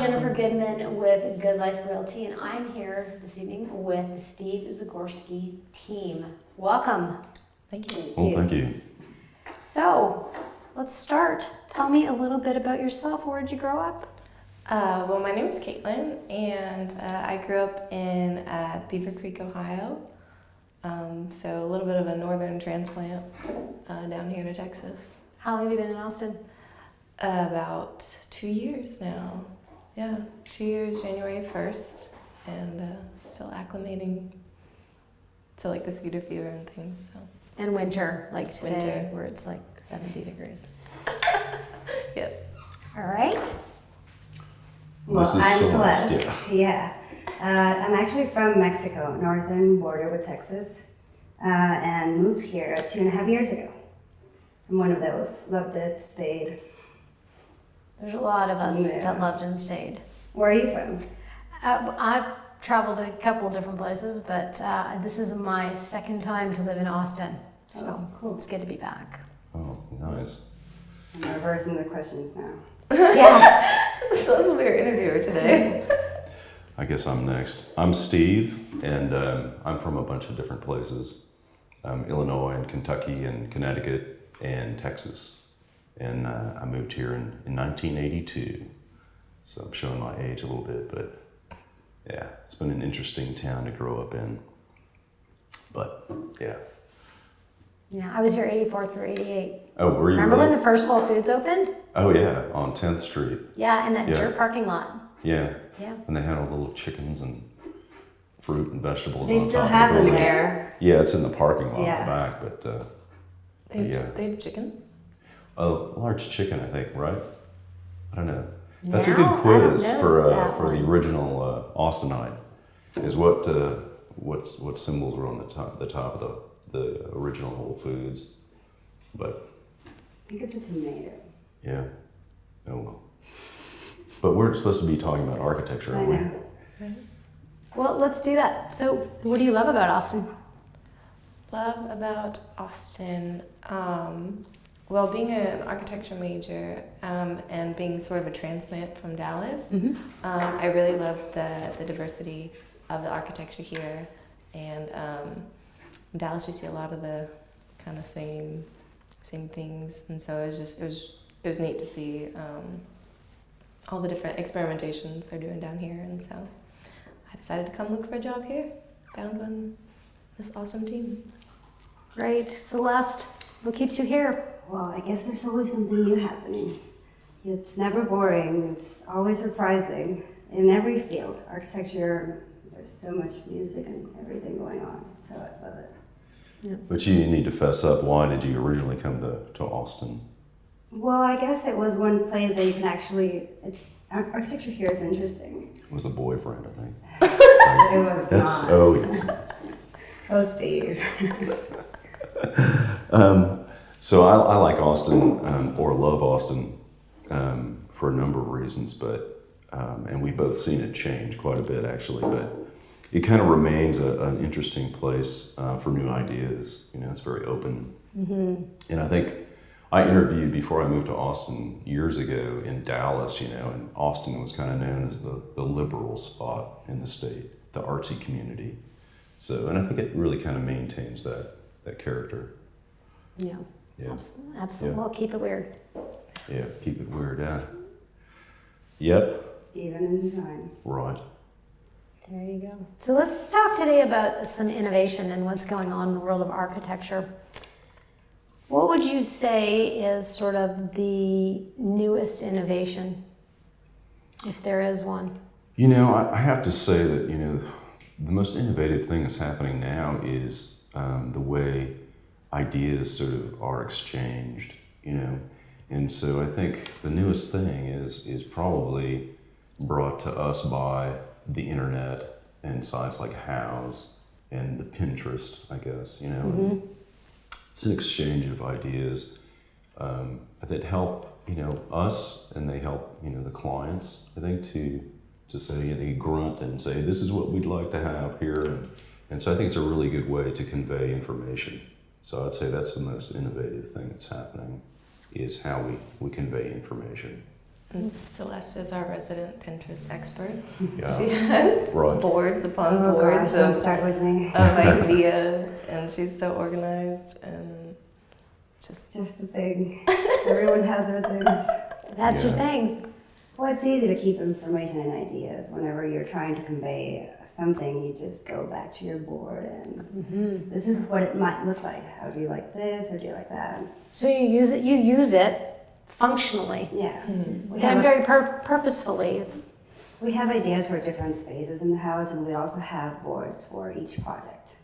Jennifer Goodman with Good Life Realty, and I'm here this evening with the Steve Zagorski team. Welcome. Thank you. Well, thank you. So, let's start. Tell me a little bit about yourself. Where did you grow up? Well, my name is Caitlin, and I grew up in Beaver Creek, Ohio. So a little bit of a northern transplant down here to Texas. How long have you been in Austin? About 2 years now. Yeah, 2 years, January 1st, and still acclimating to like the cedar fever and things. So. In winter, like today, Winter. where it's like 70 degrees. Yep. All right. Well, This is I'm Celeste, Celeste. Yeah. I'm actually from Mexico, northern border with Texas, and moved here 2.5 years ago. I'm one of those. Loved it, stayed. There's a lot of us Yeah. that loved and stayed. Where are you from? I've traveled a couple of different places, but this is my second time to live in Austin. So Oh, cool. it's good to be back. Oh, nice. I'm reversing the questions now. Yeah. So this will be our interviewer today. I guess I'm next. I'm Steve, and I'm from a bunch of different places. Illinois and Kentucky and Connecticut and Texas. And I moved here in 1982. So I'm showing my age a little bit, but yeah, it's been an interesting town to grow up in. But yeah. Yeah, I was here 84 through 88. Oh, were you Remember when really? the first Whole Foods opened? Oh yeah, on 10th Street. Yeah, in that Yeah. dirt parking lot. Yeah. Yeah. And they had all the little chickens and fruit and vegetables They on still top have of the them building. there. Yeah, it's in the parking lot Yeah. in the back, but yeah. They have chickens? A large chicken, I think, right? I don't know. That's Now? a good I don't quiz know for that for the one. original Austinite. Is what symbols were on the top of the original Whole Foods, but I think it's a tomato. yeah, oh well. But we're supposed to be talking about architecture, I aren't we? know. Well, let's do that. So, what do you love about Austin? Love about Austin. Well, being an architecture major and being sort of a transplant from Dallas, I really love the diversity of the architecture here. And in Dallas, you see a lot of the kind of same things, and so it was neat to see all the different experimentations they're doing down here. And so I decided to come look for a job here. Found one. This awesome team. Great. Celeste, what keeps you here? Well, I guess there's always something new happening. It's never boring. It's always surprising in every field. Architecture, there's so much music and everything going on, so I love it. But you need to fess up. Why did you originally come to Austin? Well, I guess it was one place that you can actually, architecture here is interesting. It was a boyfriend, I think. It was That's not. oh yes. Oh, Steve. So I like Austin, or love Austin, for a number of reasons, but and we've both seen it change quite a bit actually, but it kind of remains an interesting place for new ideas. You know, it's very open. And I think I interviewed before I moved to Austin years ago in Dallas, you know, and Austin was kind of known as the liberal spot in the state, the artsy community. So, and I think it really kind of maintains that character. Yeah. Yeah. Absolutely. Yeah. Well, keep it weird. Yeah, keep it weird, yeah. Yep, Even in design. right. There you go. So let's talk today about some innovation and what's going on in the world of architecture. What would you say is sort of the newest innovation, if there is one? You know, I have to say that, you know, the most innovative thing that's happening now is the way ideas sort of are exchanged, you know. And so I think the newest thing is probably brought to us by the internet and sites like House and the Pinterest, I guess, you know. It's an exchange of ideas that help, you know, us, and they help, you know, the clients, I think, to say, they grunt and say, this is what we'd like to have here. And so I think it's a really good way to convey information. So I'd say that's the most innovative thing that's happening, is how we convey information. And Celeste is our resident Pinterest expert. Yeah. She has Right. boards upon Oh boards gosh, don't of start with me. ideas, and she's so organized and It's just just a thing. Everyone has their things. That's your Yeah. thing. Well, it's easy to keep information and ideas. Whenever you're trying to convey something, you just go back to your board and this is what it might look like. How do you like this or do you like that? So you use it functionally, Yeah. We and have, very purposefully. It's we have ideas for different spaces in the house, and we also have boards for each project.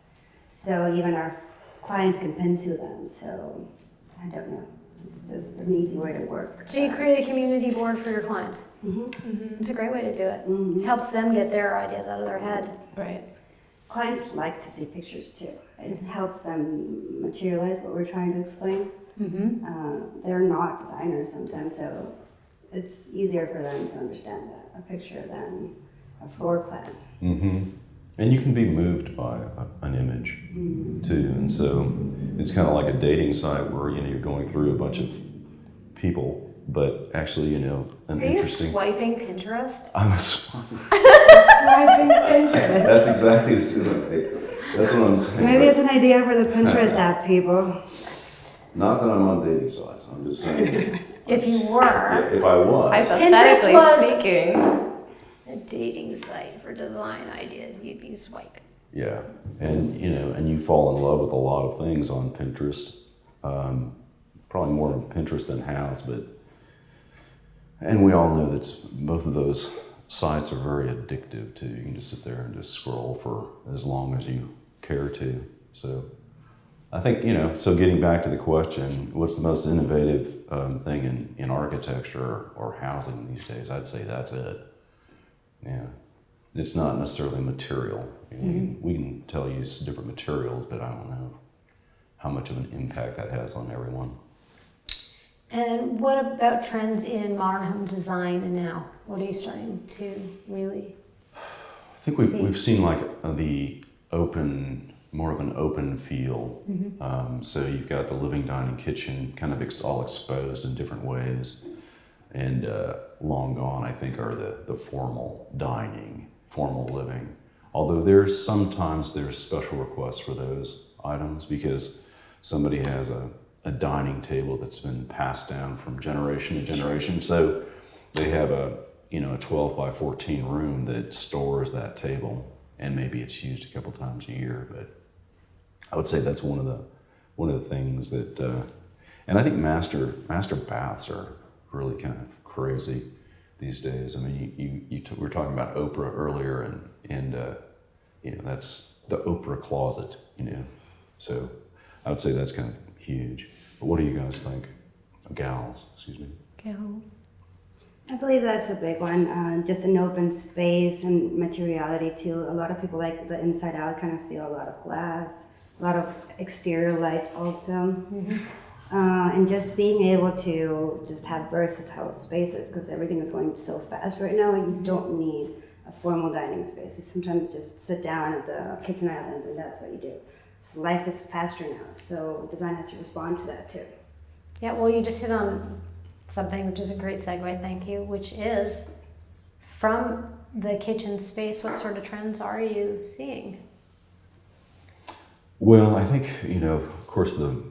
So even our clients can pin to them. So I don't know. It's just an easy way to work. so you create a community board for your clients. It's a great way to do it. Helps them get their ideas out of their head. right. Clients like to see pictures too. It helps them materialize what we're trying to explain. They're not designers sometimes, so it's easier for them to understand a picture than a floor plan. And you can be moved by an image too, and so it's kind of like a dating site where you're going through a bunch of people, but actually an Are you interesting. swiping Pinterest? I'm a swipe. Swiping Pinterest. That's exactly that's what I'm saying. Maybe it's an idea for the Pinterest app people. Not that I'm on dating sites. I'm just saying. If you were Yeah, if I was. Hypothetically was- speaking. a dating site for design ideas, you'd be swiping. Yeah, and and you fall in love with a lot of things on Pinterest. Probably more on Pinterest than House, and we all know that both of those sites are very addictive too. You can just sit there and just scroll for as long as you care to. So, I think So getting back to the question, what's the most innovative thing in architecture or housing these days? I'd say that's it. Yeah, it's not necessarily material. We can tell you different materials, but I don't know how much of an impact that has on everyone. And what about trends in modern home design and now? What are you starting to really? I think we've seen like more of an open feel. So you've got the living, dining, kitchen kind of all exposed in different ways. And long gone, I think, are the formal dining, formal living. Although there's special requests for those items because somebody has a dining table that's been passed down from generation to generation. So they have a 12 by 14 room that stores that table, and maybe it's used a couple times a year. But I would say that's one of the things that, and I think master baths are really kind of crazy these days. I mean, we were talking about Oprah earlier, and that's the Oprah closet. So I would say that's kind of huge. But what do you guys think, gals? Excuse me. Gals. I believe that's a big one. Just an open space and materiality too. A lot of people like the inside out kind of feel, a lot of glass, a lot of exterior light also. And just being able to just have versatile spaces because everything is going so fast right now. You don't need a formal dining space. You sometimes just sit down at the kitchen island and that's what you do. So life is faster now, so design has to respond to that too. Yeah, well, you just hit on something which is a great segue, thank you, which is from the kitchen space, what sort of trends are you seeing? Well, I think, of course, the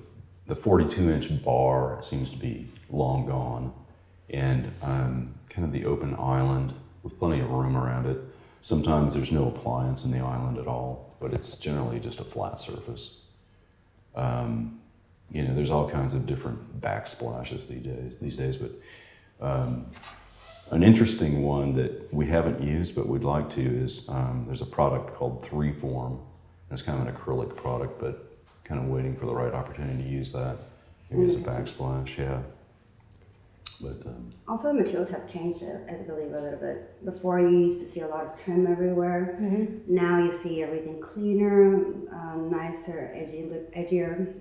42-inch bar seems to be long gone, and kind of the open island with plenty of room around it. Sometimes there's no appliance in the island at all, but it's generally just a flat surface. There's all kinds of different backsplashes these days, but an interesting one that we haven't used but we'd like to is there's a product called 3Form. It's kind of an acrylic product, but kind of waiting for the right opportunity to use that. Maybe as a backsplash, yeah. But also, the materials have changed, I believe, a little bit. Before, you used to see a lot of trim everywhere. Now you see everything cleaner, nicer, edgier.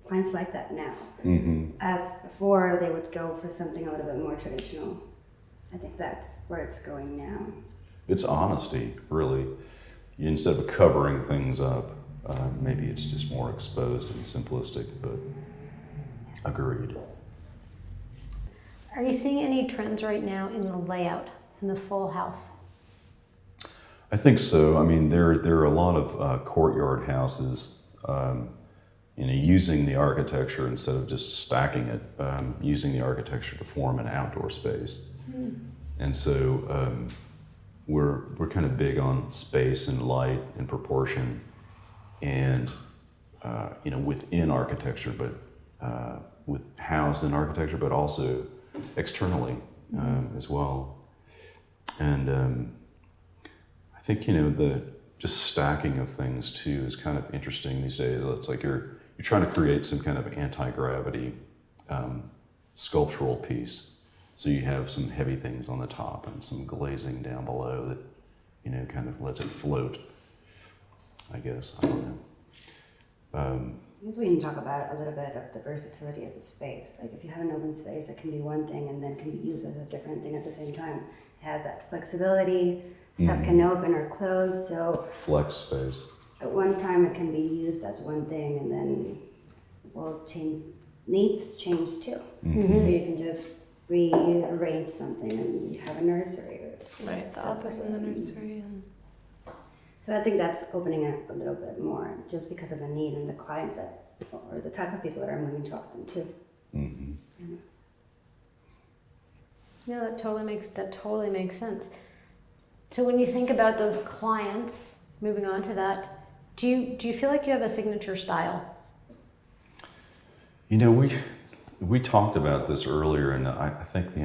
Clients like that now. As before, they would go for something a little bit more traditional. I think that's where it's going now. It's honesty, really. Instead of covering things up, maybe it's just more exposed and simplistic, but agreed. Are you seeing any trends right now in the layout, in the full house? I think so. I mean, there are a lot of courtyard houses, using the architecture instead of just stacking it, using the architecture to form an outdoor space. And so we're kind of big on space and light and proportion, and within architecture, but housed in architecture, but also externally as well. And I think the just stacking of things too is kind of interesting these days. It's like you're trying to create some kind of anti-gravity sculptural piece. So you have some heavy things on the top and some glazing down below that kind of lets it float. I guess I don't know. I guess we can talk about a little bit of the versatility of the space. Like if you have an open space, it can be one thing and then can be used as a different thing at the same time. It has that flexibility. Stuff can open or close. So Flex space. at one time it can be used as one thing, and then needs change too. So you can just rearrange something and you have a nursery. Right, the office in the nursery. So I think that's opening it up a little bit more, just because of the need and the clients or the type of people that are moving to Austin too. No, that totally makes sense. So when you think about those clients, moving on to that, do you feel like you have a signature style? We talked about this earlier, and I think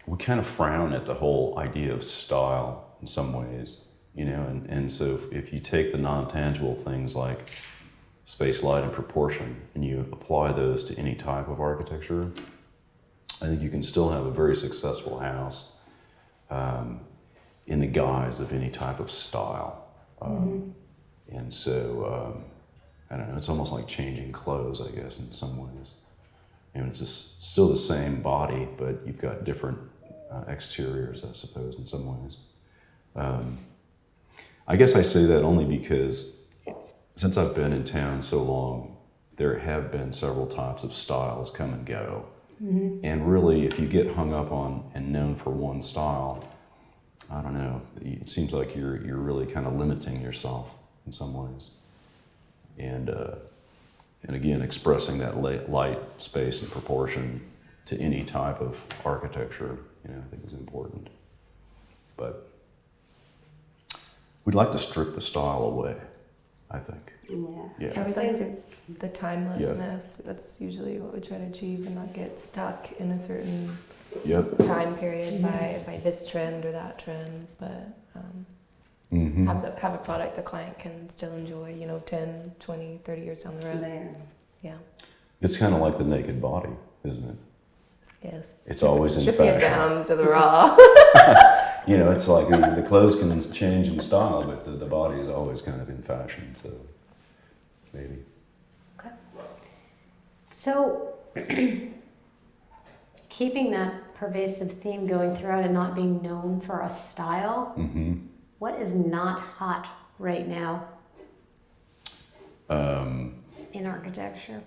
we kind of frown at the whole idea of style in some ways, and so if you take the non-tangible things like space, light, and proportion, and you apply those to any type of architecture, I think you can still have a very successful house in the guise of any type of style. And so, I don't know, it's almost like changing clothes, I guess, in some ways. It's just still the same body, but you've got different exteriors, I suppose, in some ways. I guess I say that only because since I've been in town so long, there have been several types of styles come and go. And really, if you get hung up on and known for one style, I don't know, it seems like you're really kind of limiting yourself in some ways. And again, expressing that light, space, and proportion to any type of architecture, I think is important. But we'd like to strip the style away, I think. Yeah. I would like to the timelessness. That's usually what we try to achieve, and not get stuck in a certain time period by this trend or that trend, but have a product the client can still enjoy, 10, 20, 30 years down the road. Yeah. It's kind of like the naked body, isn't it? Yes. It's always in stripping fashion. It down to the raw. It's like the clothes can change in style, but the body is always kind of in fashion, so maybe. Okay. So, keeping that pervasive theme going throughout and not being known for a style, what is not hot right now in architecture?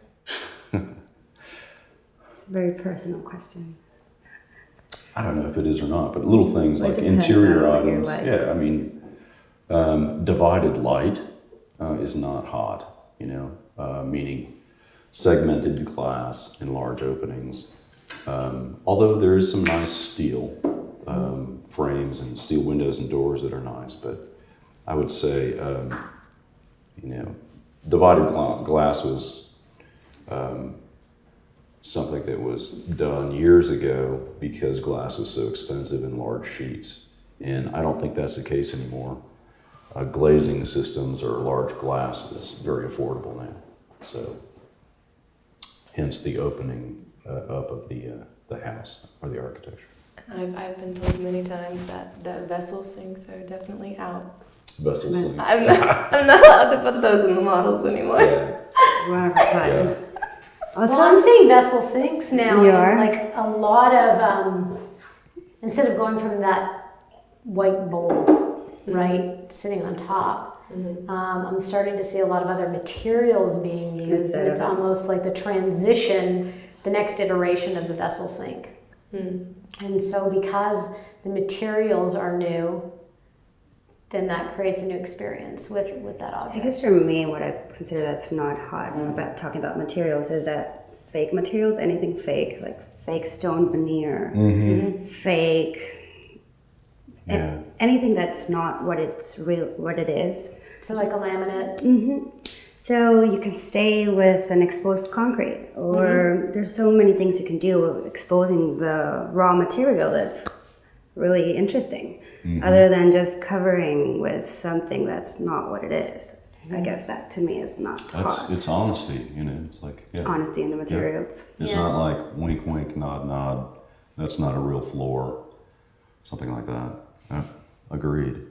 It's a very personal question. I don't know if it is or not, but little things like depends interior on what your items. light Yeah, is. I mean, divided light is not hot, meaning segmented glass in large openings. Although there is some nice steel frames and steel windows and doors that are nice, but I would say, divided glass was something that was done years ago because glass was so expensive in large sheets. And I don't think that's the case anymore. Glazing systems or large glass is very affordable now. So hence the opening up of the house or the architecture. I've been told many times that vessel sinks are definitely out. Vessel sinks. I'm not allowed to put those in the models anymore. Yeah. One of our clients. Also, Well, I'm seeing vessel sinks now. You and, are? like a lot of, instead of going from that white bowl, right, sitting on top, I'm starting to see a lot of other materials being used. Instead And it's of- almost like the transition the next iteration of the vessel sink. And so because the materials are new, then that creates a new experience with that object. I guess for me, what I consider that's not hot about talking about materials is that fake materials, anything fake, like fake stone veneer, fake, anything that's not what it is. So like a laminate. So you can stay with an exposed concrete, or there's so many things you can do with exposing the raw material that's really interesting, other than just covering with something that's not what it is. I guess that to me is not hot. It's honesty, it's like Honesty in the materials. It's not like wink, wink, nod, nod. That's not a real floor, something like that. Agreed.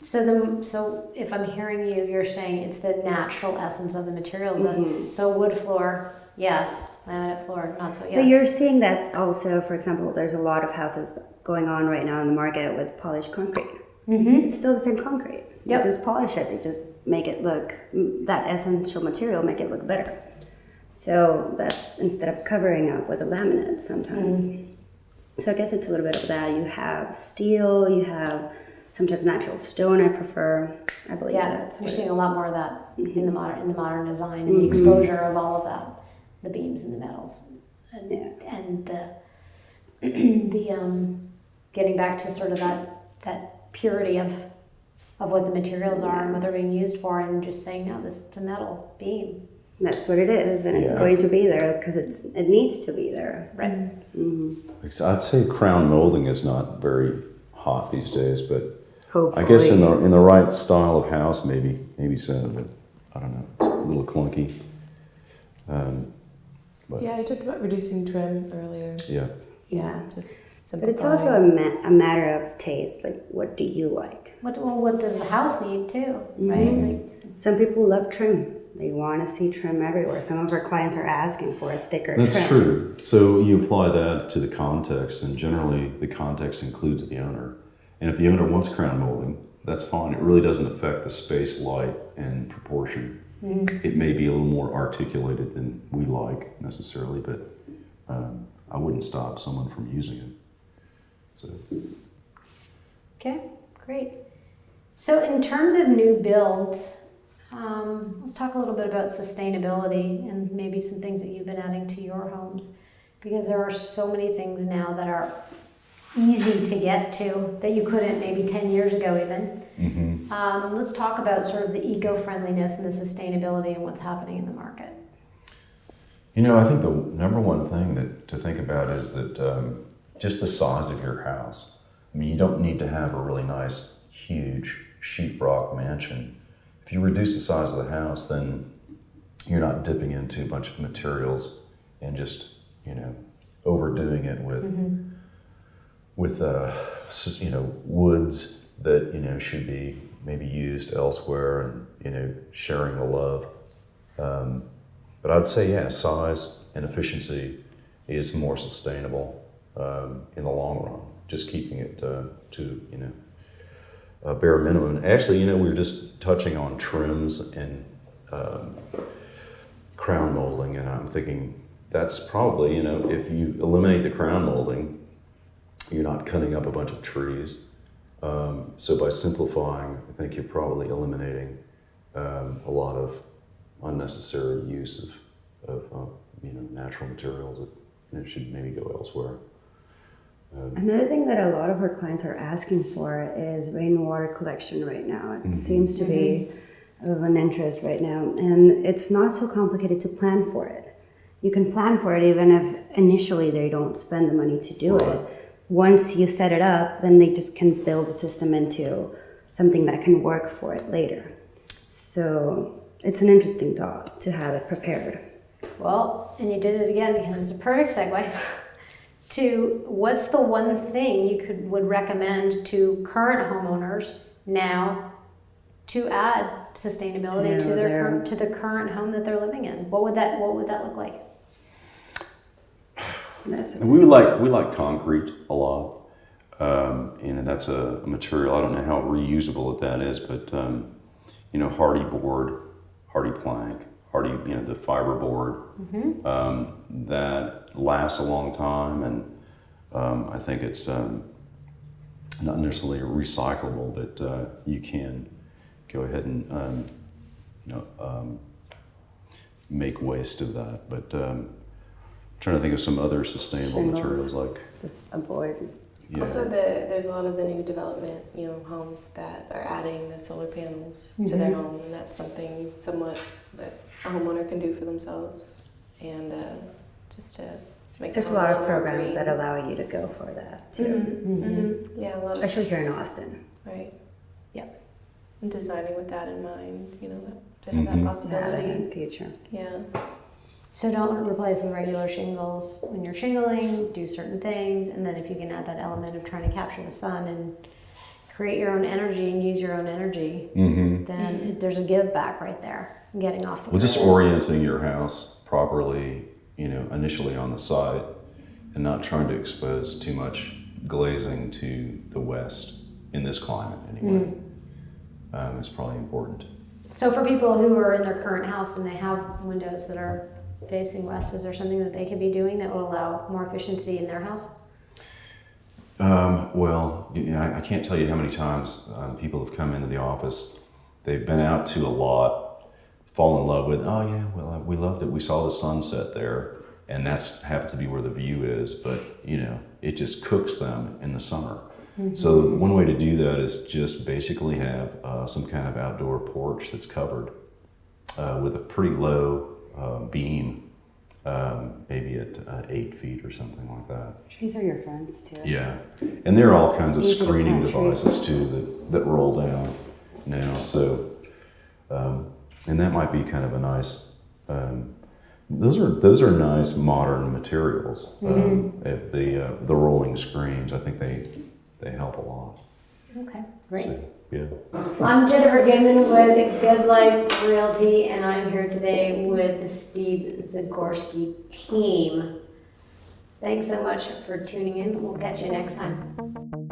So if I'm hearing you, you're saying it's the natural essence of the materials. So wood floor, yes. Laminate floor, not so yes. But you're seeing that also, for example, there's a lot of houses going on right now in the market with polished concrete. It's still the same concrete. They just polish it. They just make it look, that essential material, make it look better. So that's instead of covering up with a laminate sometimes. So I guess it's a little bit of that. You have steel, you have some type of natural stone I prefer. I believe that's you're seeing a lot more of that in the modern design and the exposure of all of that, the beams and the metals, and the getting back to sort of that purity of what the materials are and what they're being used for, and just saying no, it's a metal beam. That's what it is, and it's going to be there because it needs to be there. Right. I'd say crown molding is not very hot these days, but Hopefully. I guess in the right style of house, maybe so, but I don't know. It's a little clunky. But I talked about reducing trim earlier. Yeah. Just But it's also a matter of taste. Like, what do you like? What does the house need too, right? Some people love trim. They want to see trim everywhere. Some of our clients are asking for a thicker trim. that's true. So you apply that to the context, and generally the context includes the owner. And if the owner wants crown molding, that's fine. It really doesn't affect the space, light, and proportion. It may be a little more articulated than we like necessarily, but I wouldn't stop someone from using it. So. Okay, great. So in terms of new builds, let's talk a little bit about sustainability and maybe some things that you've been adding to your homes, because there are so many things now that are easy to get to that you couldn't maybe 10 years ago even. Let's talk about sort of the eco-friendliness and the sustainability and what's happening in the market. I think the number one thing to think about is that just the size of your house. I mean, you don't need to have a really nice, huge sheetrock mansion. If you reduce the size of the house, then you're not dipping into a bunch of materials and just, overdoing it with woods that, should be maybe used elsewhere and, sharing the love. But I'd say, size and efficiency is more sustainable in the long run. Just keeping it to a bare minimum. Actually, we were just touching on trims and crown molding, and I'm thinking that's probably, if you eliminate the crown molding, you're not cutting up a bunch of trees. So by simplifying, I think you're probably eliminating a lot of unnecessary use of natural materials that should maybe go elsewhere. Another thing that a lot of our clients are asking for is rainwater collection right now. It seems to be of an interest right now, and it's not so complicated to plan for it. You can plan for it even if initially they don't spend the money to do it. Once you set it up, then they just can build the system into something that can work for it later. So it's an interesting thought to have it prepared. Well, and you did it again because it's a perfect segue to what's the one thing you would recommend to current homeowners now to add sustainability to the current home that they're living in. What would that look like? We like concrete a lot. That's a material. I don't know how reusable that is, but hardy board, hardy plank, hardy, the fiberboard that lasts a long time, and I think it's not necessarily recyclable, but you can go ahead and make waste of that. But trying to think of some other sustainable Shingles. materials like. Just avoid. Yeah. Also, there's a lot of the new development, homes that are adding the solar panels to their home, and that's something somewhat that a homeowner can do for themselves, and just to make. There's a lot of programs that allow you to go for that too, Yeah, a lot especially here in Austin. right. Yep. And designing with that in mind, to have that possibility. In the future. Yeah. So don't replace with regular shingles. When you're shingling, do certain things, and then if you can add that element of trying to capture the sun and create your own energy and use your own energy, then there's a give back right there, getting off the Well, just grid. orienting your house properly, initially on the site, and not trying to expose too much glazing to the west in this climate anyway, is probably important. So for people who are in their current house and they have windows that are facing west, is there something that they can be doing that will allow more efficiency in their house? Well, I can't tell you how many times people have come into the office. They've been out to a lot, fall in love with, oh yeah, well, we loved it. We saw the sunset there, and that's happens to be where the view is, but it just cooks them in the summer. So one way to do that is just basically have some kind of outdoor porch that's covered with a pretty low beam, maybe at 8 feet or something like that. Trees are your friends too. Yeah, and there are all kinds of It's easy to screening plant trees. devices too that roll down now. So, and that might be kind of a nice. Those are nice modern materials. If the rolling screens, I think they help a lot. Okay, great. So, yeah. I'm Jennifer Gaiman with Good Life Realty, and I'm here today with the Steve Zagorski team. Thanks so much for tuning in. We'll catch you next time.